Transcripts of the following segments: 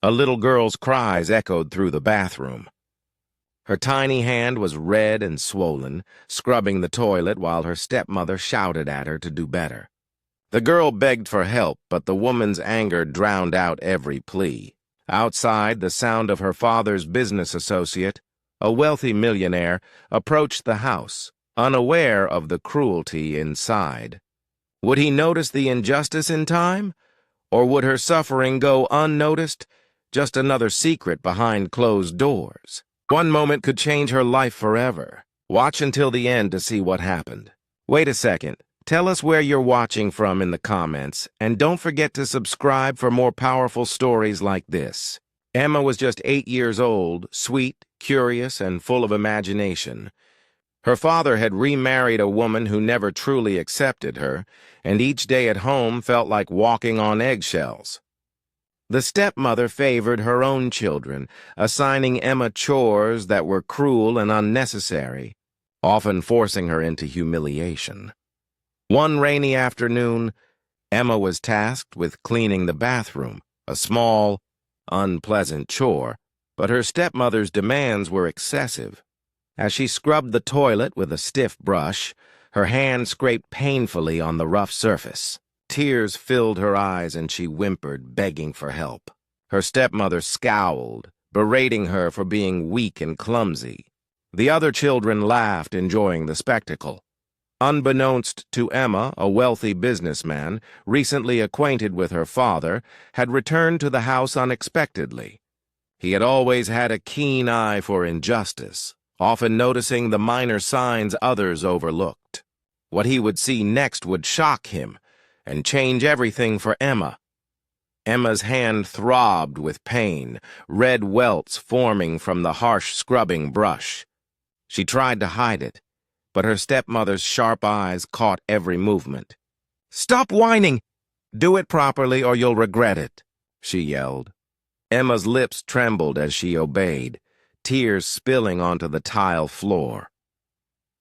A little girl's cries echoed through the bathroom. Her tiny hand was red and swollen, scrubbing the toilet while her stepmother shouted at her to do better. The girl begged for help, but the woman's anger drowned out every plea. Outside, the sound of her father's business associate, a wealthy millionaire, approached the house, unaware of the cruelty inside. Would he notice the injustice in time? Or would her suffering go unnoticed, just another secret behind closed doors? One moment could change her life forever. Watch until the end to see what happened. Wait a second. Tell us where you're watching from in the comments, and don't forget to subscribe for more powerful stories like this. Emma was just 8 years old, sweet, curious, and full of imagination. Her father had remarried a woman who never truly accepted her, and each day at home felt like walking on eggshells. The stepmother favored her own children, assigning Emma chores that were cruel and unnecessary, often forcing her into humiliation. One rainy afternoon, Emma was tasked with cleaning the bathroom, a small, unpleasant chore, but her stepmother's demands were excessive. As she scrubbed the toilet with a stiff brush, her hand scraped painfully on the rough surface. Tears filled her eyes and she whimpered, begging for help. Her stepmother scowled, berating her for being weak and clumsy. The other children laughed, enjoying the spectacle. Unbeknownst to Emma, a wealthy businessman, recently acquainted with her father, had returned to the house unexpectedly. He had always had a keen eye for injustice, often noticing the minor signs others overlooked. What he would see next would shock him and change everything for Emma. Emma's hand throbbed with pain, red welts forming from the harsh scrubbing brush. She tried to hide it, but her stepmother's sharp eyes caught every movement. "Stop whining! Do it properly or you'll regret it," she yelled. Emma's lips trembled as she obeyed, tears spilling onto the tile floor.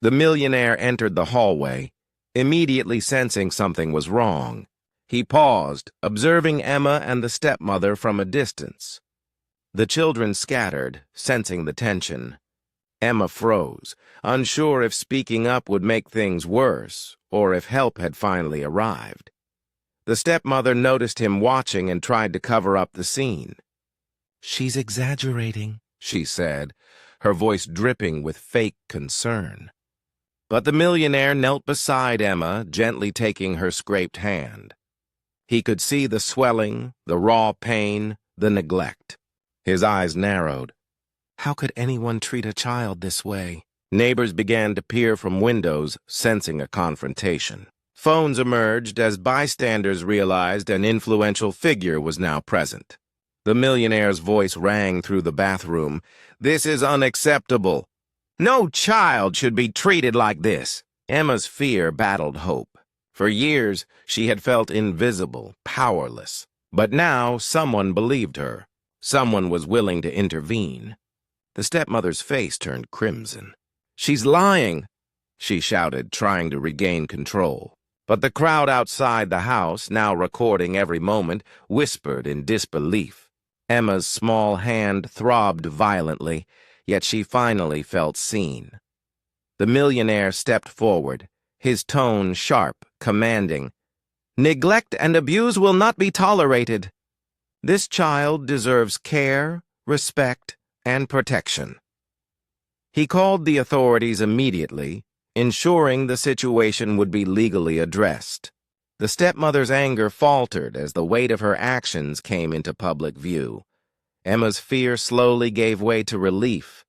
The millionaire entered the hallway, immediately sensing something was wrong. He paused, observing Emma and the stepmother from a distance. The children scattered, sensing the tension. Emma froze, unsure if speaking up would make things worse, or if help had finally arrived. The stepmother noticed him watching and tried to cover up the scene. "She's exaggerating," she said, her voice dripping with fake concern. But the millionaire knelt beside Emma, gently taking her scraped hand. He could see the swelling, the raw pain, the neglect. His eyes narrowed. How could anyone treat a child this way? Neighbors began to peer from windows, sensing a confrontation. Phones emerged as bystanders realized an influential figure was now present. The millionaire's voice rang through the bathroom. "This is unacceptable. No child should be treated like this." Emma's fear battled hope. For years, she had felt invisible, powerless. But now, someone believed her. Someone was willing to intervene. The stepmother's face turned crimson. "She's lying," she shouted, trying to regain control. But the crowd outside the house, now recording every moment, whispered in disbelief. Emma's small hand throbbed violently, yet she finally felt seen. The millionaire stepped forward, his tone sharp, commanding. "Neglect and abuse will not be tolerated. This child deserves care, respect, and protection." He called the authorities immediately, ensuring the situation would be legally addressed. The stepmother's anger faltered as the weight of her actions came into public view. Emma's fear slowly gave way to relief.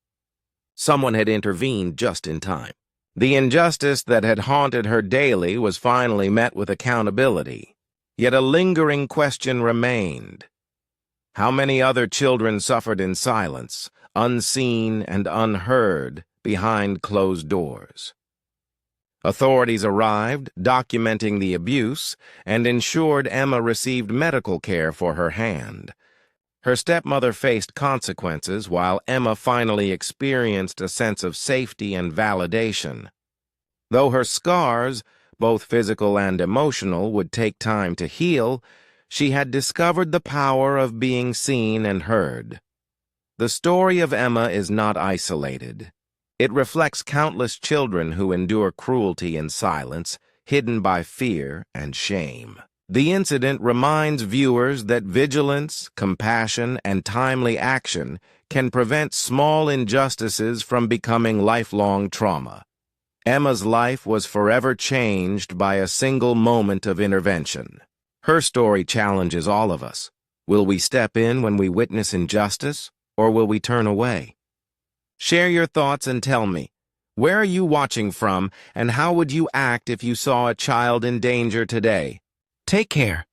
Someone had intervened just in time. The injustice that had haunted her daily was finally met with accountability. Yet a lingering question remained. How many other children suffered in silence, unseen and unheard, behind closed doors? Authorities arrived, documenting the abuse, and ensured Emma received medical care for her hand. Her stepmother faced consequences while Emma finally experienced a sense of safety and validation. Though her scars, both physical and emotional, would take time to heal, She had discovered the power of being seen and heard. The story of Emma is not isolated. It reflects countless children who endure cruelty in silence, hidden by fear and shame. The incident reminds viewers that vigilance, compassion, and timely action can prevent small injustices from becoming lifelong trauma. Emma's life was forever changed by a single moment of intervention. Her story challenges all of us. Will we step in when we witness injustice, or will we turn away? Share your thoughts and tell me, where are you watching from, and how would you act if you saw a child in danger today? Take care.